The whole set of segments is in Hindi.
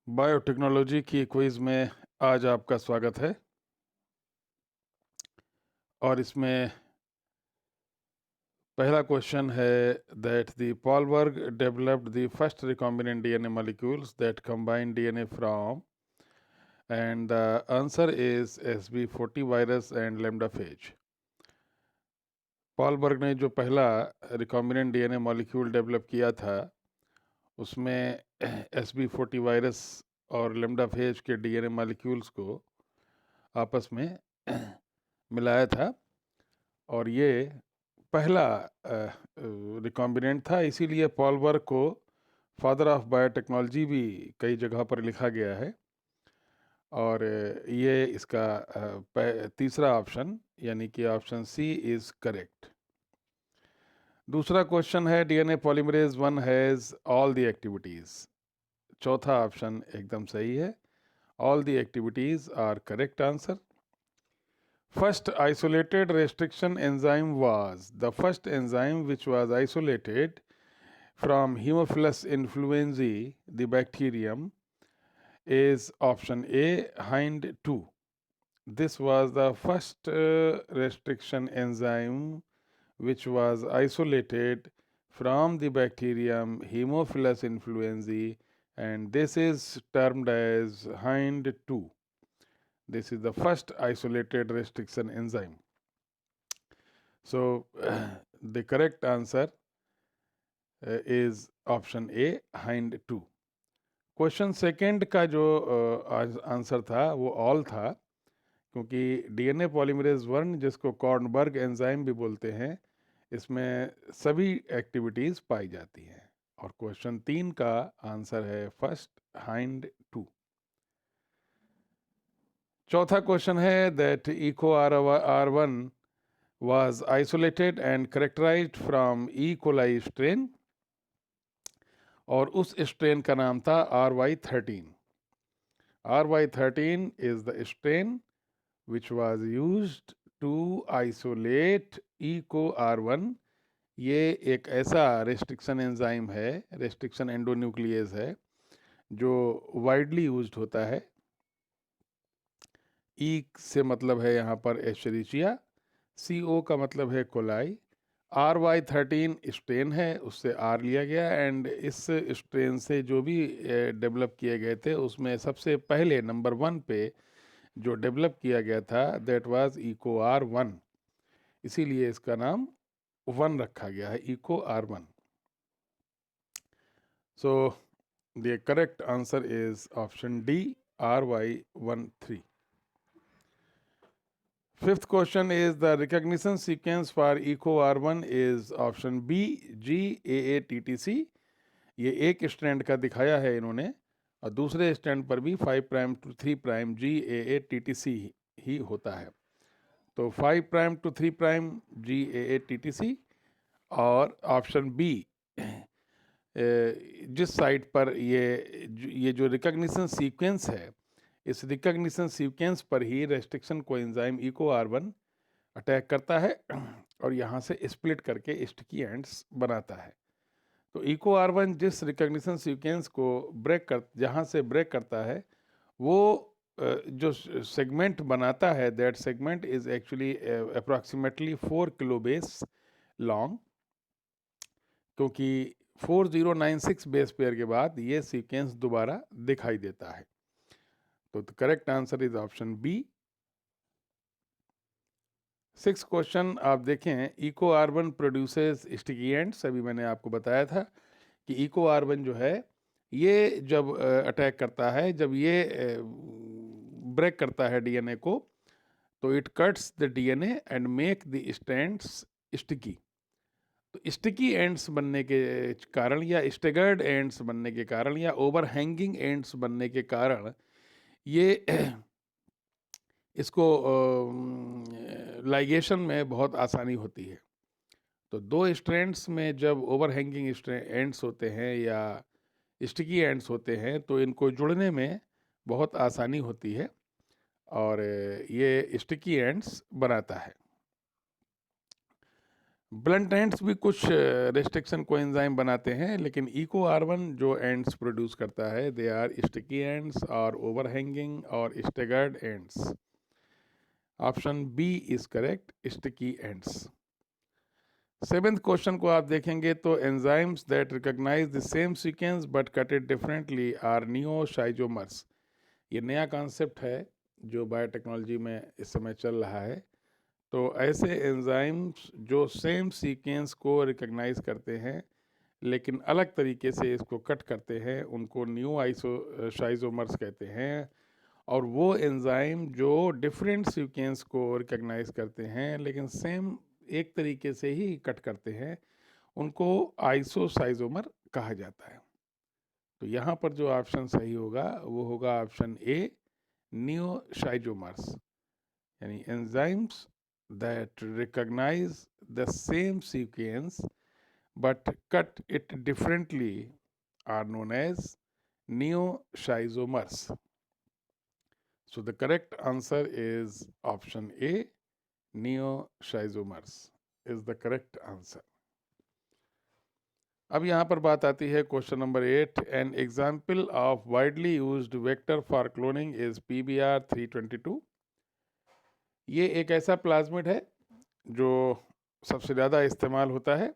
बायोटेक्नोलॉजी की क्विज में आज आपका स्वागत है और इसमें पहला क्वेश्चन है that the Paul Berg developed the first recombinant DNA molecules that combine DNA from and the answer is SB40 virus and lambda phage. Paul Berg ने जो पहला रिकॉम्बिनेंट डीएनए मॉलिक्यूल डेवलप किया था उसमें SB40 वायरस और लैम्डाफेज के डीएनए मॉलिक्यूल्स को आपस में मिलाया था और ये पहला रिकॉम्बिनेंट था, इसीलिए पॉलबर्ग को फादर ऑफ बायोटेक्नोलॉजी भी कई जगह पर लिखा गया है। और ये इसका तीसरा ऑप्शन यानी कि ऑप्शन सी इज करेक्ट। दूसरा क्वेश्चन है DNA polymerase 1 has all the activities. चौथा ऑप्शन एकदम सही है, all the activities are correct answer. First isolated restriction enzyme was the first enzyme which was isolated from Haemophilus influenzae, the bacterium, is option A, HIND2. This was the first restriction enzyme which was isolated from the bacterium Haemophilus influenzae, and this is termed as HIND2. This is the first isolated restriction enzyme. So the correct answer is option A, HIND2. Question second का जो आंसर था वो ऑल था, क्योंकि डीएनए पॉलीमरेज 1 जिसको कॉर्नबर्ग एंजाइम भी बोलते हैं इसमें सभी एक्टिविटीज पाई जाती हैं। और क्वेश्चन 3 का आंसर है फर्स्ट, HIND2। चौथा क्वेश्चन है that eco R1 was isolated and characterized from E. coli strain, और उस स्ट्रेन का नाम था RY13. RY13 is the strain which was used to isolate EcoR1. ये एक ऐसा रेस्ट्रिक्शन एंजाइम है, रेस्ट्रिक्शन एंडोन्यूक्लियस है जो वाइडली यूज्ड होता है। E से मतलब है यहाँ पर एशेरिचिया, CO का मतलब है कोलाई, RY13 स्ट्रेन है उससे R लिया गया, एंड इस स्ट्रेन से जो भी डेवलप किए गए थे उसमें सबसे पहले नंबर 1 पे जो डेवलप किया गया था दैट वाज EcoR1, इसीलिए इसका नाम 1 रखा गया है, EcoR1। So the correct answer is option D, RY13। Fifth question is the recognition sequence for EcoR1 is option B, GAATTC। ये एक स्ट्रैंड का दिखाया है इन्होंने और दूसरे स्ट्रैंड पर भी 5 प्राइम टू 3 प्राइम GAATTC ही होता है। तो 5 प्राइम टू 3 प्राइम GAATTC और ऑप्शन बी जिस साइट पर ये जो रिकॉग्निशन सीक्वेंस है, इस रिकॉग्निशन सीक्वेंस पर ही रेस्ट्रिक्शन कोएंजाइम EcoR1 अटैक करता है और यहाँ से स्प्लिट करके स्टिकी एंड्स बनाता है। तो EcoR1 जिस रिकॉग्निशन सीक्वेंस को जहाँ से ब्रेक करता है वो जो सेगमेंट बनाता है that segment is actually approximately 4 kilobase long, क्योंकि 4096 बेस पेयर के बाद ये सीक्वेंस दोबारा दिखाई देता है। तो the correct answer is option B. 6 question आप देखें, EcoR1 प्रोड्यूसेस स्टिकी एंड्स। अभी मैंने आपको बताया था कि EcoR1 जो है ये जब अटैक करता है, जब ये ब्रेक करता है डीएनए को, तो it cuts the DNA and make the strands sticky. तो स्टिकी एंड्स बनने के कारण या स्टेगर्ड एंड्स बनने के कारण या ओवरहैंगिंग एंड्स बनने के कारण ये इसको लाइगेशन में बहुत आसानी होती है। तो दो स्ट्रैंड्स में जब ओवरहैंगिंग एंड्स होते हैं या स्टिकी एंड्स होते हैं तो इनको जुड़ने में बहुत आसानी होती है और ये स्टिकी एंड्स बनाता है। ब्लंट एंड्स भी कुछ रेस्ट्रिक्शन कोएंजाइम बनाते हैं, लेकिन इको आर1 जो एंड्स प्रोड्यूस करता है दे आर स्टिकी एंड्स और ओवरहैंगिंग और staggered ends. Option b is correct, sticky ends. Seventh question को आप देखेंगे तो enzymes that recognize the same sequence but cut it differently are neoschizomers. ये नया कॉन्सेप्ट है जो बायोटेक्नोलॉजी में इस समय चल रहा है। तो ऐसे एंजाइम्स जो सेम सीक्वेंस को रिकॉग्नाइज करते हैं लेकिन अलग तरीके से इसको कट करते हैं उनको न्यू आइसोशाइजोमर्स कहते हैं। और वो एंजाइम जो डिफरेंट सीक्वेंस को रिकॉग्नाइज करते हैं लेकिन सेम एक तरीके से ही कट करते हैं उनको आइसोसाइजोमर कहा जाता है। तो यहाँ पर जो ऑप्शन सही होगा वो होगा ऑप्शन ए, नियोशाइजोमर्स, यानी enzymes that recognize the same sequence but cut it differently are known as neosschizomers. So the correct answer is option A, neosschizomers is the correct answer. अब यहाँ पर बात आती है question number 8। An example of widely used vector for cloning is PBR 322। ये एक ऐसा प्लाज्मिड है जो सबसे ज़्यादा इस्तेमाल होता है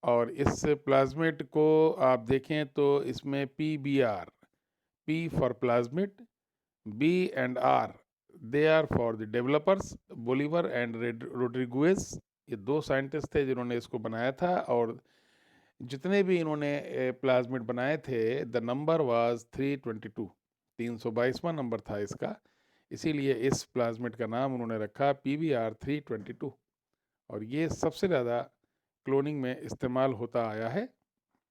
और इस प्लाज्मिड को आप देखें तो इसमें PBR, P for plasmid, B and R they are for the developers, Bolivar and Rodriguez. ये दो साइंटिस्ट थे जिन्होंने इसको बनाया था और जितने भी इन्होंने प्लाज्मिड बनाए थे द नंबर वाज 322, 322वां नंबर था इसका, इसीलिए इस प्लाज्मिड का नाम उन्होंने रखा PBR 322। और ये सबसे ज़्यादा क्लोनिंग में इस्तेमाल होता आया है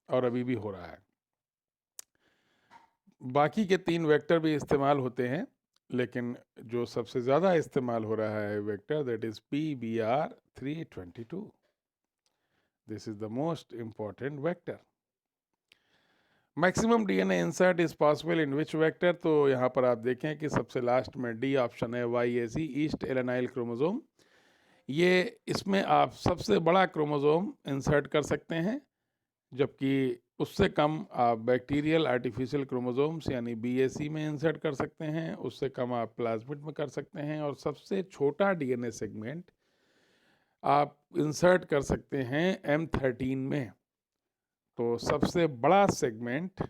और अभी भी हो रहा है। बाकी के 3 वेक्टर भी इस्तेमाल होते हैं लेकिन जो सबसे ज़्यादा इस्तेमाल हो रहा है vector that is PBR 322। This is the most important vector. Maximum DNA insert is possible in which vector. तो यहाँ पर आप देखें कि सबसे लास्ट में डी ऑप्शन है YAC, ईस्ट एलेनाइल क्रोमोसोम। ये इसमें आप सबसे बड़ा क्रोमोसोम इंसर्ट कर सकते हैं, जबकि उससे कम आप बैक्टीरियल आर्टिफिशियल क्रोमोसोम्स यानी BAC में इंसर्ट कर सकते हैं, उससे कम आप प्लाज्मिड में कर सकते हैं और सबसे छोटा DNA सेगमेंट आप इंसर्ट कर सकते हैं M13 में। तो सबसे बड़ा सेगमेंट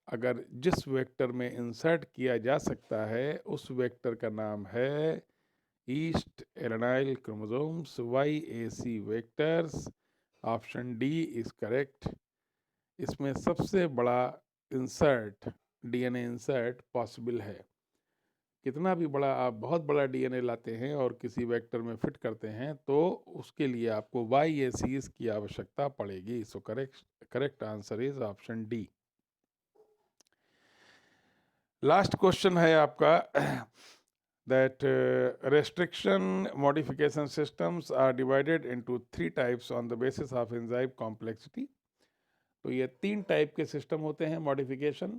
अगर जिस वेक्टर में इंसर्ट किया जा सकता है उस वेक्टर का नाम है ईस्ट एलेनाइल chromosomes, YAC vectors. Option d is correct. इसमें सबसे बड़ा इंसर्ट DNA इंसर्ट पॉसिबल है। कितना भी बड़ा आप बहुत बड़ा DNA लाते हैं और किसी वेक्टर में फिट करते हैं तो उसके लिए आपको YACs की आवश्यकता पड़ेगी। So correct answer is option D. Last question है आपका that restriction modification systems are divided into 3 types on the basis of enzyme complexity। तो ये 3 टाइप के सिस्टम होते हैं मॉडिफिकेशन।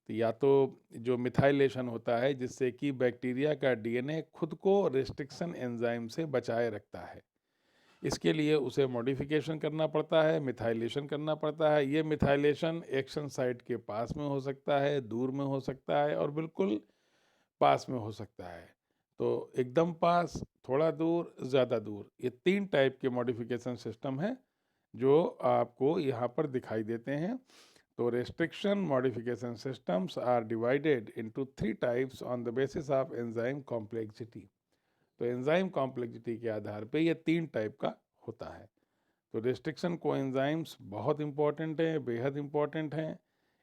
तो या तो जो मिथाइलेशन होता है जिससे कि बैक्टीरिया का DNA खुद को रेस्ट्रिक्शन एंजाइम से बचाए रखता है, इसके लिए उसे मॉडिफिकेशन करना पड़ता है, मिथाइलेशन करना पड़ता है। ये मिथाइलेशन एक्शन साइट के पास में हो सकता है, दूर में हो सकता है और बिल्कुल पास में हो सकता है। तो एकदम पास, थोड़ा दूर, ज़्यादा दूर, ये 3 टाइप के मॉडिफिकेशन सिस्टम हैं जो आपको यहाँ पर दिखाई देते हैं। तो restriction modification systems are divided into 3 types on the basis of enzyme complexity. तो एंजाइम कॉम्प्लेक्सिटी के आधार पे ये 3 टाइप का होता है। तो रेस्ट्रिक्शन कोएंजाइम्स बहुत इंपॉर्टेंट हैं, बेहद इंपॉर्टेंट हैं।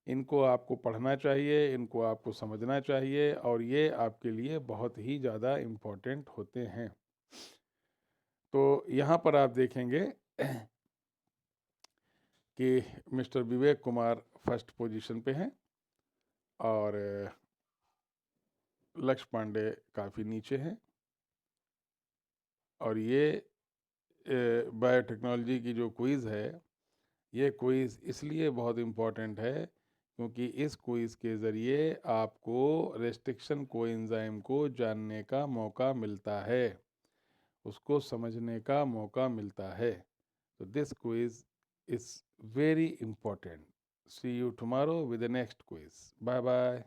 इनको आपको पढ़ना चाहिए, इनको आपको समझना चाहिए और ये आपके लिए बहुत ही ज़्यादा इम्पोर्टेंट होते हैं। तो यहाँ पर आप देखेंगे कि mister Vivek Kumar first position पे हैं और लक्ष्य पांडे काफ़ी नीचे हैं। और ये बायोटेक्नोलॉजी की जो क्विज़ है, ये क्विज़ इसलिए बहुत इम्पॉर्टेंट है क्योंकि इस क्विज़ के ज़रिए आपको रेस्ट्रिक्शन कोएंजाइम को जानने का मौका मिलता है उसको समझने का मौका मिलता है। तो this quiz is very important. See you tomorrow with the next quiz. Bye bye.